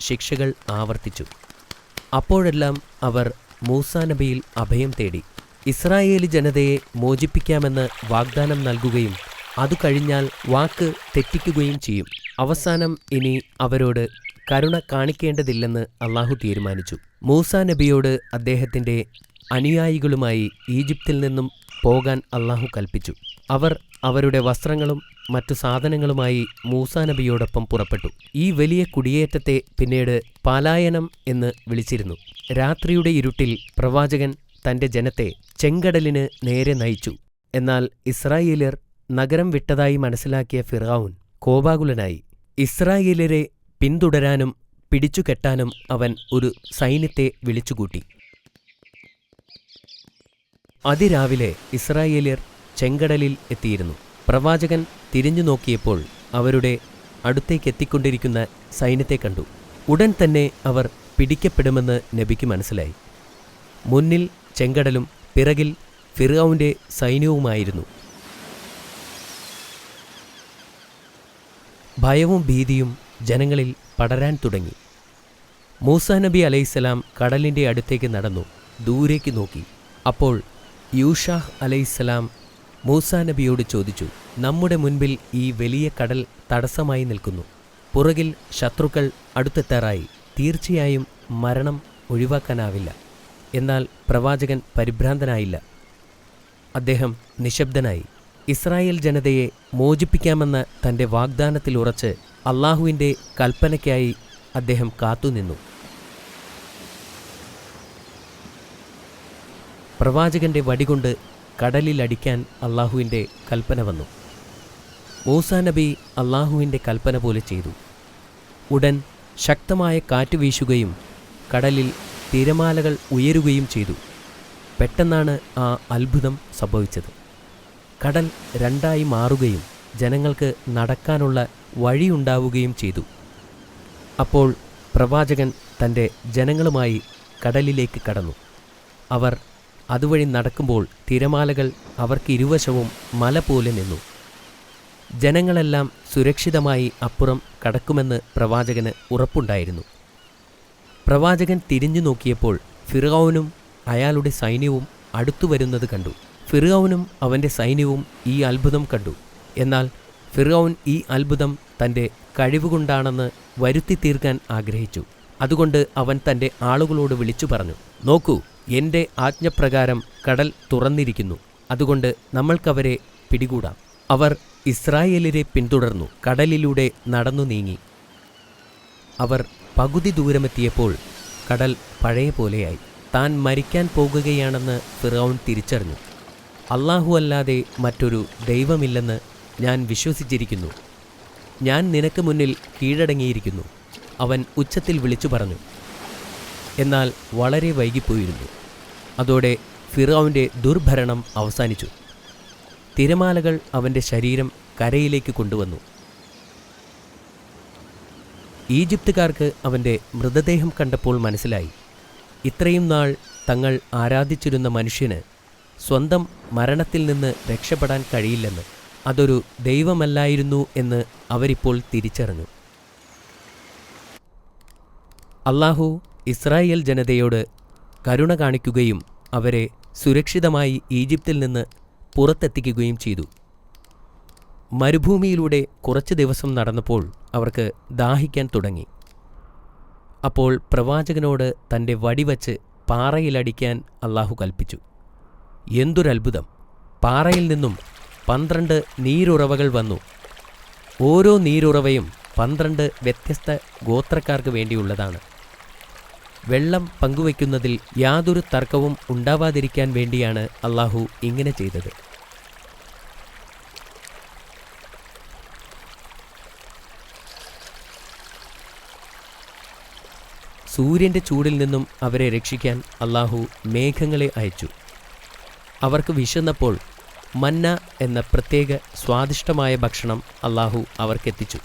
ശിക്ഷകൾ ആവർത്തിച്ചു. അപ്പോഴെല്ലാം അവർ മൂസാ നബിയിൽ അഭയം തേടി. ഇസ്രായേലി ജനതയെ മോചിപ്പിക്കാമെന്ന് വാഗ്ദാനം നൽകുകയും അതു കഴിഞ്ഞാൽ വാക്ക് തെറ്റിക്കുകയും ചെയ്യും. അവസാനം ഇനി അവരോട് കരുണ കാണിക്കേണ്ടതില്ലെന്ന് അള്ളാഹു തീരുമാനിച്ചു. മൂസാ നബിയോട് അദ്ദേഹത്തിൻ്റെ അനുയായികളുമായി ഈജിപ്തിൽ നിന്നും പോകാൻ അള്ളാഹു കൽപ്പിച്ചു. അവർ അവരുടെ വസ്ത്രങ്ങളും മറ്റു സാധനങ്ങളുമായി മൂസാ നബിയോടൊപ്പം പുറപ്പെട്ടു. ഈ വലിയ കുടിയേറ്റത്തെ പിന്നീട് പലായനം എന്ന് വിളിച്ചിരുന്നു. രാത്രിയുടെ ഇരുട്ടിൽ പ്രവാചകൻ തൻ്റെ ജനത്തെ ചെങ്കടലിന് നേരെ നയിച്ചു. എന്നാൽ ഇസ്രായേല്യർ നഗരം വിട്ടതായി മനസ്സിലാക്കിയ ഫിർഔൻ കോപാകുലനായി. ഇസ്രായേല്യരെ പിന്തുടരാനും പിടിച്ചുകെട്ടാനും അവൻ ഒരു സൈന്യത്തെ വിളിച്ചുകൂട്ടി. അതിരാവിലെ ഇസ്രായേല്യർ ചെങ്കടലിൽ എത്തിയിരുന്നു. പ്രവാചകൻ തിരിഞ്ഞു നോക്കിയപ്പോൾ അവരുടെ അടുത്തേക്കെത്തിക്കൊണ്ടിരിക്കുന്ന സൈന്യത്തെ കണ്ടു. ഉടൻ തന്നെ അവർ പിടിക്കപ്പെടുമെന്ന് നബിക്ക് മനസ്സിലായി. മുന്നിൽ ചെങ്കടലും പിറകിൽ ഫിർഔന്റെ സൈന്യവുമായിരുന്നു. ഭയവും ഭീതിയും ജനങ്ങളിൽ പടരാൻ തുടങ്ങി. മൂസാ നബി അലൈഹിസ്സലാം കടലിൻ്റെ അടുത്തേക്ക് നടന്നു ദൂരേക്ക് നോക്കി. അപ്പോൾ യൂഷാഹ് അലൈഹിസ്സലാം മൂസാ നബിയോട് ചോദിച്ചു, നമ്മുടെ മുൻപിൽ ഈ വലിയ കടൽ തടസ്സമായി നിൽക്കുന്നു. പുറകിൽ ശത്രുക്കൾ അടുത്തെത്താറായി. തീർച്ചയായും മരണം ഒഴിവാക്കാനാവില്ല. എന്നാൽ പ്രവാചകൻ പരിഭ്രാന്തനായില്ല. അദ്ദേഹം നിശബ്ദനായി. ഇസ്രായേൽ ജനതയെ മോചിപ്പിക്കാമെന്ന തൻ്റെ വാഗ്ദാനത്തിൽ ഉറച്ച് അള്ളാഹുവിൻ്റെ കൽപ്പനയ്ക്കായി അദ്ദേഹം കാത്തുനിന്നു. പ്രവാചകന്റെ വടികൊണ്ട് കടലിലടിക്കാൻ അള്ളാഹുവിൻ്റെ കൽപ്പന വന്നു. മൂസാ നബി അള്ളാഹുവിൻ്റെ കൽപ്പന പോലെ ചെയ്തു. ഉടൻ ശക്തമായ കാറ്റ് വീശുകയും കടലിൽ തിരമാലകൾ ഉയരുകയും ചെയ്തു. പെട്ടെന്നാണ് ആ അത്ഭുതം സംഭവിച്ചത്. കടൽ രണ്ടായി മാറുകയും ജനങ്ങൾക്ക് നടക്കാനുള്ള വഴിയുണ്ടാവുകയും ചെയ്തു. അപ്പോൾ പ്രവാചകൻ തൻ്റെ ജനങ്ങളുമായി കടലിലേക്ക് കടന്നു. അവർ അതുവഴി നടക്കുമ്പോൾ തിരമാലകൾ അവർക്ക് ഇരുവശവും മല പോലെ നിന്നു. ജനങ്ങളെല്ലാം സുരക്ഷിതമായി അപ്പുറം കടക്കുമെന്ന് പ്രവാചകന് ഉറപ്പുണ്ടായിരുന്നു. പ്രവാചകൻ തിരിഞ്ഞു നോക്കിയപ്പോൾ ഫിർഔനും അയാളുടെ സൈന്യവും അടുത്തുവരുന്നത് കണ്ടു. ഫിർഔനും അവൻ്റെ സൈന്യവും ഈ അത്ഭുതം കണ്ടു. എന്നാൽ ഫിർഔൻ ഈ അത്ഭുതം തൻ്റെ കഴിവുകൊണ്ടാണെന്ന് വരുത്തി തീർക്കാൻ ആഗ്രഹിച്ചു. അതുകൊണ്ട് അവൻ തൻ്റെ ആളുകളോട് വിളിച്ചു പറഞ്ഞു, നോക്കൂ, എൻ്റെ ആജ്ഞപ്രകാരം കടൽ തുറന്നിരിക്കുന്നു. അതുകൊണ്ട് നമ്മൾക്കവരെ പിടികൂടാം. അവർ ഇസ്രായേലിനെ പിന്തുടർന്നു കടലിലൂടെ നടന്നു നീങ്ങി. അവർ പകുതി ദൂരമെത്തിയപ്പോൾ കടൽ പഴയ പോലെയായി. താൻ മരിക്കാൻ പോകുകയാണെന്ന് ഫിർഔൻ തിരിച്ചറിഞ്ഞു. അല്ലാഹു അല്ലാതെ മറ്റൊരു ദൈവമില്ലെന്ന് ഞാൻ വിശ്വസിച്ചിരിക്കുന്നു. ഞാൻ നിനക്ക് മുന്നിൽ കീഴടങ്ങിയിരിക്കുന്നു, അവൻ ഉച്ചത്തിൽ വിളിച്ചു പറഞ്ഞു. എന്നാൽ വളരെ വൈകിപ്പോയിരുന്നു. അതോടെ ഫിർഔന്റെ ദുർഭരണം അവസാനിച്ചു. തിരമാലകൾ അവൻ്റെ ശരീരം കരയിലേക്ക് കൊണ്ടുവന്നു. ഈജിപ്തുകാർക്ക് അവൻ്റെ മൃതദേഹം കണ്ടപ്പോൾ മനസ്സിലായി, ഇത്രയും നാൾ തങ്ങൾ ആരാധിച്ചിരുന്ന മനുഷ്യന് സ്വന്തം മരണത്തിൽ നിന്ന് രക്ഷപ്പെടാൻ കഴിയില്ലെന്ന്. അതൊരു ദൈവമല്ലായിരുന്നു എന്ന് അവരിപ്പോൾ തിരിച്ചറിഞ്ഞു. അല്ലാഹു ഇസ്രായേൽ ജനതയോട് കരുണ കാണിക്കുകയും അവരെ സുരക്ഷിതമായി ഈജിപ്തിൽ നിന്ന് പുറത്തെത്തിക്കുകയും ചെയ്തു. മരുഭൂമിയിലൂടെ കുറച്ച് ദിവസം നടന്നപ്പോൾ അവർക്ക് ദാഹിക്കാൻ തുടങ്ങി. അപ്പോൾ പ്രവാചകനോട് തൻ്റെ വടിവച്ച് പാറയിലടിക്കാൻ അല്ലാഹു കൽപ്പിച്ചു. എന്തൊരത്ഭുതം! പാറയിൽ നിന്നും 12 നീരുറവകൾ വന്നു. ഓരോ നീരുറവയും 12 വ്യത്യസ്ത ഗോത്രക്കാർക്ക് വേണ്ടിയുള്ളതാണ്. വെള്ളം പങ്കുവയ്ക്കുന്നതിൽ യാതൊരു തർക്കവും ഉണ്ടാവാതിരിക്കാൻ വേണ്ടിയാണ് അല്ലാഹു ഇങ്ങനെ ചെയ്തത്. സൂര്യൻ്റെ ചൂടിൽ നിന്നും അവരെ രക്ഷിക്കാൻ അല്ലാഹു മേഘങ്ങളെ അയച്ചു. അവർക്ക് വിശന്നപ്പോൾ മന്ന എന്ന പ്രത്യേക സ്വാദിഷ്ടമായ ഭക്ഷണം അല്ലാഹു അവർക്കെത്തിച്ചു.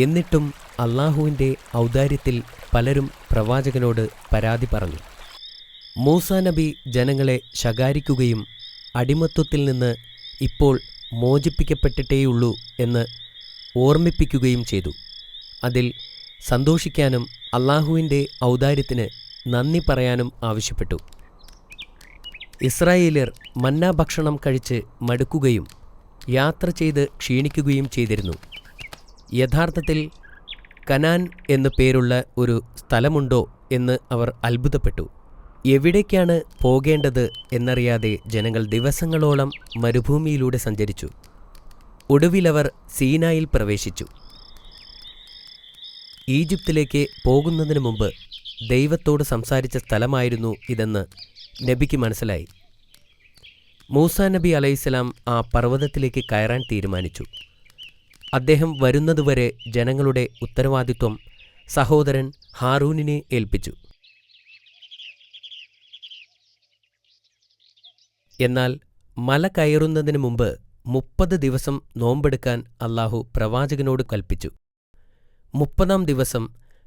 എന്നിട്ടും അല്ലാഹുവിൻ്റെ ഔദാര്യത്തിൽ പലരും പ്രവാചകനോട് പരാതി പറഞ്ഞു. മൂസാ നബി ജനങ്ങളെ ശകാരിക്കുകയും അടിമത്വത്തിൽ നിന്ന് ഇപ്പോൾ മോചിപ്പിക്കപ്പെട്ടിട്ടേയുള്ളൂ എന്ന് ഓർമ്മിപ്പിക്കുകയും ചെയ്തു. അതിൽ സന്തോഷിക്കാനും അള്ളാഹുവിൻ്റെ ഔദാര്യത്തിന് നന്ദി പറയാനും ആവശ്യപ്പെട്ടു. ഇസ്രായേല്യർ മന്ന ഭക്ഷണം കഴിച്ച് മടുക്കുകയും യാത്ര ചെയ്ത് ക്ഷീണിക്കുകയും ചെയ്തിരുന്നു. യഥാർത്ഥത്തിൽ കനാൻ എന്നു പേരുള്ള ഒരു സ്ഥലമുണ്ടോ എന്ന് അവർ അത്ഭുതപ്പെട്ടു. എവിടേക്കാണ് പോകേണ്ടത് എന്നറിയാതെ ജനങ്ങൾ ദിവസങ്ങളോളം മരുഭൂമിയിലൂടെ സഞ്ചരിച്ചു. ഒടുവിലവർ സീനായിൽ പ്രവേശിച്ചു. ഈജിപ്തിലേക്ക് പോകുന്നതിന് മുമ്പ് ദൈവത്തോട് സംസാരിച്ച സ്ഥലമായിരുന്നു ഇതെന്ന് നബിക്ക് മനസ്സിലായി. മൂസാ നബി അലൈഹിസ്സലാം ആ പർവ്വതത്തിലേക്ക് കയറാൻ തീരുമാനിച്ചു. അദ്ദേഹം വരുന്നതുവരെ ജനങ്ങളുടെ ഉത്തരവാദിത്വം സഹോദരൻ ഹാറൂനിനെ ഏൽപ്പിച്ചു. എന്നാൽ മല കയറുന്നതിന് മുമ്പ് 30 ദിവസം നോമ്പെടുക്കാൻ അള്ളാഹു പ്രവാചകനോട് കൽപ്പിച്ചു. 30-ാം ദിവസം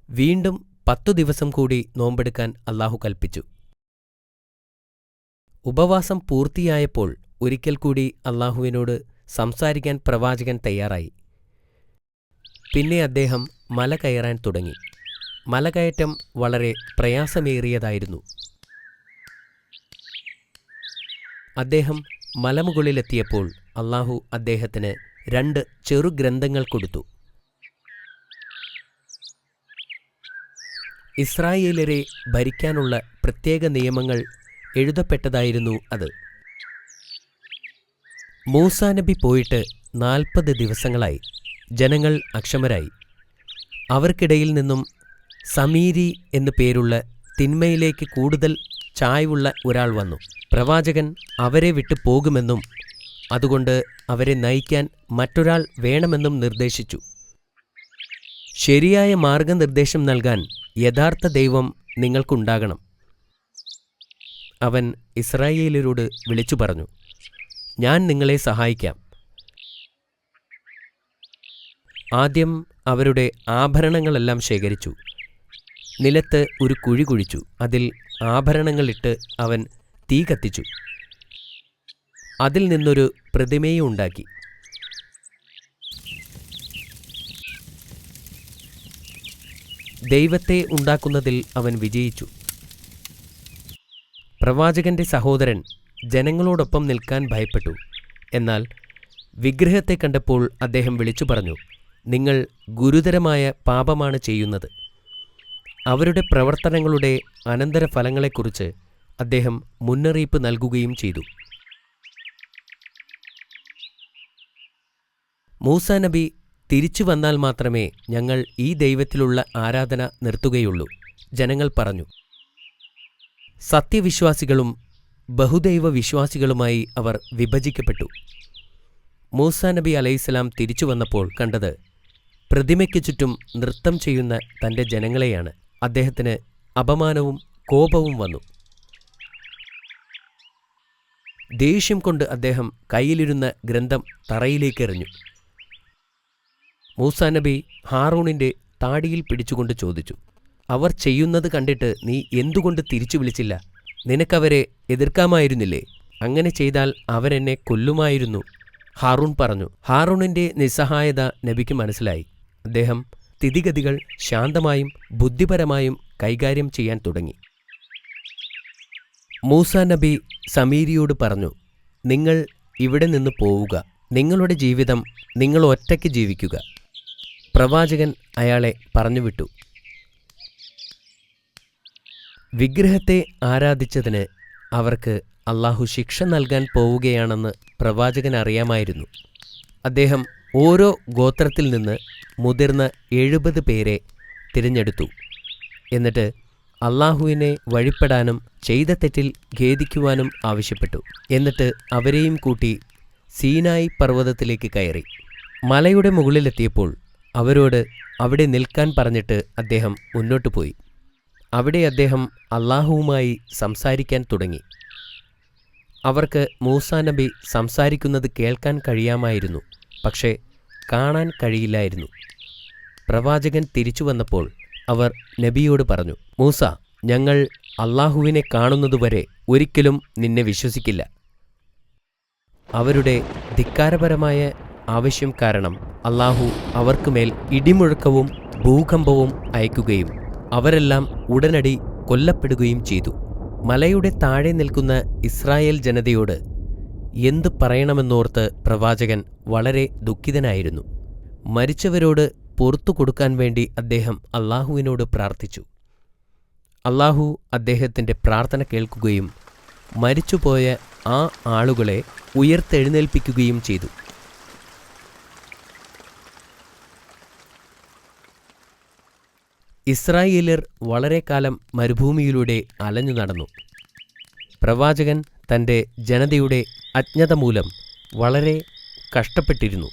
വീണ്ടും 10 ദിവസം കൂടി നോമ്പെടുക്കാൻ അള്ളാഹു കൽപ്പിച്ചു. ഉപവാസം പൂർത്തിയായപ്പോൾ ഒരിക്കൽ കൂടി അള്ളാഹുവിനോട് സംസാരിക്കാൻ പ്രവാചകൻ തയ്യാറായി. പിന്നെ അദ്ദേഹം മല കയറാൻ തുടങ്ങി. മലകയറ്റം വളരെ പ്രയാസമേറിയതായിരുന്നു. അദ്ദേഹം മലമുകളിലെത്തിയപ്പോൾ അള്ളാഹു അദ്ദേഹത്തിന് 2 ചെറുഗ്രന്ഥങ്ങൾ കൊടുത്തു. ഇസ്രായേലരെ ഭരിക്കാനുള്ള പ്രത്യേക നിയമങ്ങൾ എഴുതപ്പെട്ടതായിരുന്നു അത്. മൂസാ നബി പോയിട്ട് 40 ദിവസങ്ങളായി. ജനങ്ങൾ അക്ഷമരായി. അവർക്കിടയിൽ നിന്നും സമീരി എന്നു പേരുള്ള തിന്മയിലേക്ക് കൂടുതൽ ചായ്വുള്ള ഒരാൾ വന്നു. പ്രവാചകൻ അവരെ വിട്ടു പോകുമെന്നും അതുകൊണ്ട് അവരെ നയിക്കാൻ മറ്റൊരാൾ വേണമെന്നും നിർദ്ദേശിച്ചു. ശരിയായ മാർഗനിർദ്ദേശം നൽകാൻ യഥാർത്ഥ ദൈവം നിങ്ങൾക്കുണ്ടാകണം. അവൻ ഇസ്രായേലരോട് വിളിച്ചു പറഞ്ഞു, ഞാൻ നിങ്ങളെ സഹായിക്കാം. ആദ്യം അവരുടെ ആഭരണങ്ങളെല്ലാം ശേഖരിച്ചു. നിലത്ത് ഒരു കുഴി കുഴിച്ചു. അതിൽ ആഭരണങ്ങളിട്ട് അവൻ തീ കത്തിച്ചു. അതിൽ നിന്നൊരു പ്രതിമയും ഉണ്ടാക്കി. ദൈവത്തെ ഉണ്ടാക്കുന്നതിൽ അവൻ വിജയിച്ചു. പ്രവാചകന്റെ സഹോദരൻ ജനങ്ങളോടൊപ്പം നിൽക്കാൻ ഭയപ്പെട്ടു. എന്നാൽ വിഗ്രഹത്തെ കണ്ടപ്പോൾ അദ്ദേഹം വിളിച്ചു പറഞ്ഞു, നിങ്ങൾ ഗുരുതരമായ പാപമാണ് ചെയ്യുന്നത്. അവരുടെ പ്രവർത്തനങ്ങളുടെ അനന്തരഫലങ്ങളെക്കുറിച്ച് അദ്ദേഹം മുന്നറിയിപ്പ് നൽകുകയും ചെയ്തു. മൂസാ നബി തിരിച്ചു വന്നാൽ മാത്രമേ ഞങ്ങൾ ഈ ദൈവത്തിലുള്ള ആരാധന നിർത്തുകയുള്ളൂ. ജനങ്ങൾ പറഞ്ഞു. സത്യവിശ്വാസികളും ബഹുദൈവ വിശ്വാസികളുമായി അവർ വിഭജിക്കപ്പെട്ടു. മൂസാ നബി അലൈഹിസ്സലാം തിരിച്ചു വന്നപ്പോൾ കണ്ടത് പ്രതിമയ്ക്ക് ചുറ്റും നൃത്തം ചെയ്യുന്ന തൻ്റെ ജനങ്ങളെയാണ്. അദ്ദേഹത്തിന് അപമാനവും കോപവും വന്നു. ദേഷ്യം കൊണ്ട് അദ്ദേഹം കയ്യിലിരുന്ന ഗ്രന്ഥം തറയിലേക്കെറിഞ്ഞു. മൂസാ നബി ഹാറൂണിൻ്റെ താടിയിൽ പിടിച്ചുകൊണ്ട് ചോദിച്ചു, അവർ ചെയ്യുന്നത് കണ്ടിട്ട് നീ എന്തുകൊണ്ട് തിരിച്ചു വിളിച്ചില്ല? നിനക്കവരെ എതിർക്കാമായിരുന്നില്ലേ? അങ്ങനെ ചെയ്താൽ അവരെന്നെ കൊല്ലുമായിരുന്നു. ഹാറൂൺ പറഞ്ഞു. ഹാറൂണിൻ്റെ നിസ്സഹായത നബിക്ക് മനസ്സിലായി. അദ്ദേഹം സ്ഥിതിഗതികൾ ശാന്തമായും ബുദ്ധിപരമായും കൈകാര്യം ചെയ്യാൻ തുടങ്ങി. മൂസാ നബി സമീരിയോട് പറഞ്ഞു, നിങ്ങൾ ഇവിടെ നിന്ന് പോവുക. നിങ്ങളുടെ ജീവിതം നിങ്ങൾ ഒറ്റയ്ക്ക് ജീവിക്കുക. പ്രവാചകൻ അയാളെ പറഞ്ഞുവിട്ടു. വിഗ്രഹത്തെ ആരാധിച്ചതിന് അവർക്ക് അള്ളാഹു ശിക്ഷ നൽകാൻ പോവുകയാണെന്ന് പ്രവാചകൻ അറിയാമായിരുന്നു. അദ്ദേഹം ഓരോ ഗോത്രത്തിൽ നിന്ന് മുതിർന്ന 70 പേരെ തിരഞ്ഞെടുത്തു. എന്നിട്ട് അള്ളാഹുവിനെ വഴിപ്പെടാനും ചെയ്ത തെറ്റിൽ ഖേദിക്കുവാനും ആവശ്യപ്പെട്ടു. എന്നിട്ട് അവരെയും കൂട്ടി സീനായി പർവ്വതത്തിലേക്ക് കയറി. മലയുടെ മുകളിലെത്തിയപ്പോൾ അവരോട് അവിടെ നിൽക്കാൻ പറഞ്ഞിട്ട് അദ്ദേഹം മുന്നോട്ടു പോയി. അവിടെ അദ്ദേഹം അള്ളാഹുവുമായി സംസാരിക്കാൻ തുടങ്ങി. അവർക്ക് മൂസാ നബി സംസാരിക്കുന്നത് കേൾക്കാൻ കഴിയാമായിരുന്നു, പക്ഷേ കാണാൻ കഴിയില്ലായിരുന്നു. പ്രവാചകൻ തിരിച്ചു വന്നപ്പോൾ അവർ നബിയോട് പറഞ്ഞു, മൂസ, ഞങ്ങൾ അള്ളാഹുവിനെ കാണുന്നതുവരെ ഒരിക്കലും നിന്നെ വിശ്വസിക്കില്ല. അവരുടെ ധിക്കാരപരമായ ആവശ്യം കാരണം അള്ളാഹു അവർക്കുമേൽ ഇടിമുഴക്കവും ഭൂകമ്പവും അയക്കുകയും അവരെല്ലാം ഉടനടി കൊല്ലപ്പെടുകയും ചെയ്തു. മലയുടെ താഴെ നിൽക്കുന്ന ഇസ്രായേൽ ജനതയോട് എന്തു പറയണമെന്നോർത്ത് പ്രവാചകൻ വളരെ ദുഃഖിതനായിരുന്നു. മരിച്ചവരോട് പൊറത്തു കൊടുക്കാൻ വേണ്ടി അദ്ദേഹം അള്ളാഹുവിനോട് പ്രാർത്ഥിച്ചു. അള്ളാഹു അദ്ദേഹത്തിൻ്റെ പ്രാർത്ഥന കേൾക്കുകയും മരിച്ചുപോയ ആ ആളുകളെ ഉയർത്തെഴുന്നേൽപ്പിക്കുകയും ചെയ്തു. ഇസ്രായേല്യർ വളരെ കാലം മരുഭൂമിയിലൂടെ അലഞ്ഞു നടന്നു. പ്രവാചകൻ തൻ്റെ ജനതയുടെ അജ്ഞത മൂലം വളരെ കഷ്ടപ്പെട്ടിരുന്നു.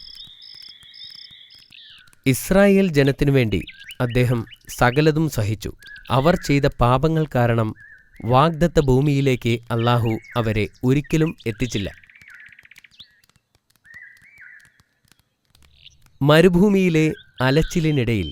ഇസ്രായേൽ ജനത്തിനു വേണ്ടി അദ്ദേഹം സകലതും സഹിച്ചു. അവർ ചെയ്ത പാപങ്ങൾ കാരണം വാഗ്ദത്ത ഭൂമിയിലേക്ക് അള്ളാഹു അവരെ ഒരിക്കലും എത്തിച്ചില്ല. മരുഭൂമിയിലെ അലച്ചിലിനിടയിൽ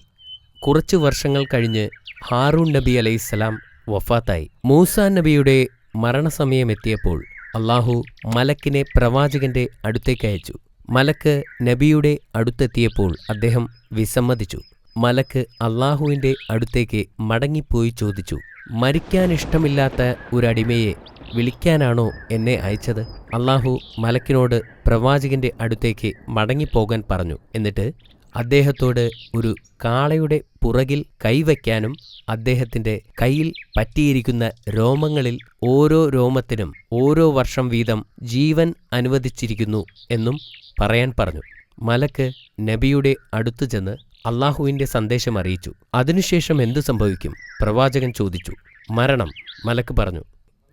കുറച്ചു വർഷങ്ങൾ കഴിഞ്ഞ് ഹാറൂൺ നബി അലൈഹിസ്സലാം വഫാത്തായി. മൂസാ നബിയുടെ മരണസമയമെത്തിയപ്പോൾ അള്ളാഹു മലക്കിനെ പ്രവാചകന്റെ അടുത്തേക്ക് അയച്ചു. മലക്ക് നബിയുടെ അടുത്തെത്തിയപ്പോൾ അദ്ദേഹം വിസമ്മതിച്ചു. മലക്ക് അള്ളാഹുവിൻ്റെ അടുത്തേക്ക് മടങ്ങിപ്പോയി ചോദിച്ചു, മരിക്കാനിഷ്ടമില്ലാത്ത ഒരടിമയെ വിളിക്കാനാണോ എന്നെ അയച്ചത്? അള്ളാഹു മലക്കിനോട് പ്രവാചകന്റെ അടുത്തേക്ക് മടങ്ങിപ്പോകാൻ പറഞ്ഞു. എന്നിട്ട് അദ്ദേഹത്തോട് ഒരു കാളയുടെ പുറകിൽ കൈവയ്ക്കാനും അദ്ദേഹത്തിൻ്റെ കയ്യിൽ പറ്റിയിരിക്കുന്ന രോമങ്ങളിൽ ഓരോ രോമത്തിനും ഓരോ വർഷം വീതം ജീവൻ അനുവദിച്ചിരിക്കുന്നു എന്നും പറയാൻ പറഞ്ഞു. മലക്ക് നബിയുടെ അടുത്തു ചെന്ന് അള്ളാഹുവിൻ്റെ സന്ദേശം അറിയിച്ചു. അതിനുശേഷം എന്തു സംഭവിക്കും? പ്രവാചകൻ ചോദിച്ചു. മരണം, മലക്ക് പറഞ്ഞു.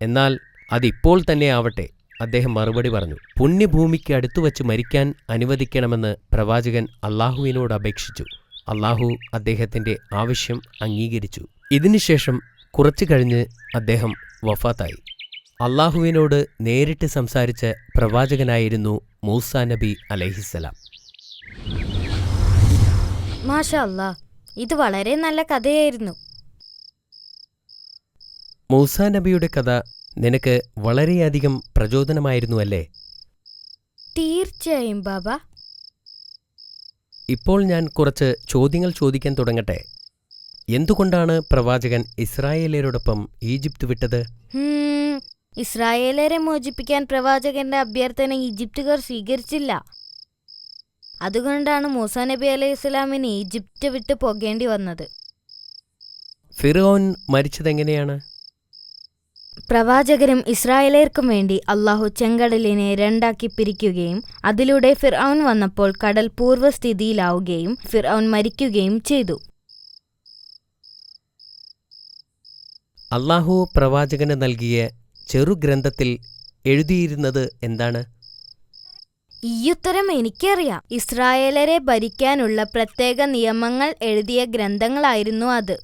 എന്നാൽ അതിപ്പോൾ തന്നെ ആവട്ടെ, അദ്ദേഹം മറുപടി പറഞ്ഞു. പുണ്യഭൂമിക്ക് അടുത്തുവച്ച് മരിക്കാൻ അനുവദിക്കണമെന്ന് പ്രവാചകൻ അള്ളാഹുവിനോട് അപേക്ഷിച്ചു. അള്ളാഹു അദ്ദേഹത്തിൻ്റെ ആവശ്യം അംഗീകരിച്ചു. ഇതിനുശേഷം കുറച്ചു കഴിഞ്ഞ് അദ്ദേഹം വഫാത്തായി. അള്ളാഹുവിനോട് നേരിട്ട് സംസാരിച്ച പ്രവാചകനായിരുന്നു മൂസാ നബി അലൈഹിസ്സലാം. മാഷാ അല്ലാ, ഇത് വളരെ നല്ല കഥയായിരുന്നു. മൂസാ നബിയുടെ കഥ നിനക്ക് വളരെയധികം പ്രചോദനമായിരുന്നു അല്ലേ? തീർച്ചയായും ബാബ. ഇപ്പോൾ ഞാൻ കുറച്ച് ചോദ്യങ്ങൾ ചോദിക്കാൻ തുടങ്ങട്ടെ. എന്തുകൊണ്ടാണ് പ്രവാചകൻ ഇസ്രായേലരോടൊപ്പം ഈജിപ്ത് വിട്ടത്? ഇസ്രായേലരെ മോചിപ്പിക്കാൻ പ്രവാചകന്റെ അഭ്യർത്ഥന ഈജിപ്തുകാർ സ്വീകരിച്ചില്ല. അതുകൊണ്ടാണ് മൂസാ നബി അലൈഹി സ്വലാമിന് ഈജിപ്റ്റ് വിട്ടു പോകേണ്ടി വന്നത്. ഫിർഔൻ മരിച്ചതെങ്ങനെയാണ്? പ്രവാചകരും ഇസ്രായേലർക്കും വേണ്ടി അള്ളാഹു ചെങ്കടലിനെ രണ്ടാക്കി പിരിക്കുകയും അതിലൂടെ ഫിർഔൻ വന്നപ്പോൾ കടൽ പൂർവ്വസ്ഥിതിയിലാവുകയും ഫിർഔൻ മരിക്കുകയും ചെയ്തു. അള്ളാഹു പ്രവാചകന് നൽകിയ ചെറുഗ്രന്ഥത്തിൽ എഴുതിയിരുന്നത് എന്താണ്? ഈ ഉത്തരം എനിക്കറിയാം. ഇസ്രായേലരെ ഭരിക്കാനുള്ള പ്രത്യേക നിയമങ്ങൾ എഴുതിയ ഗ്രന്ഥങ്ങളായിരുന്നു അത്.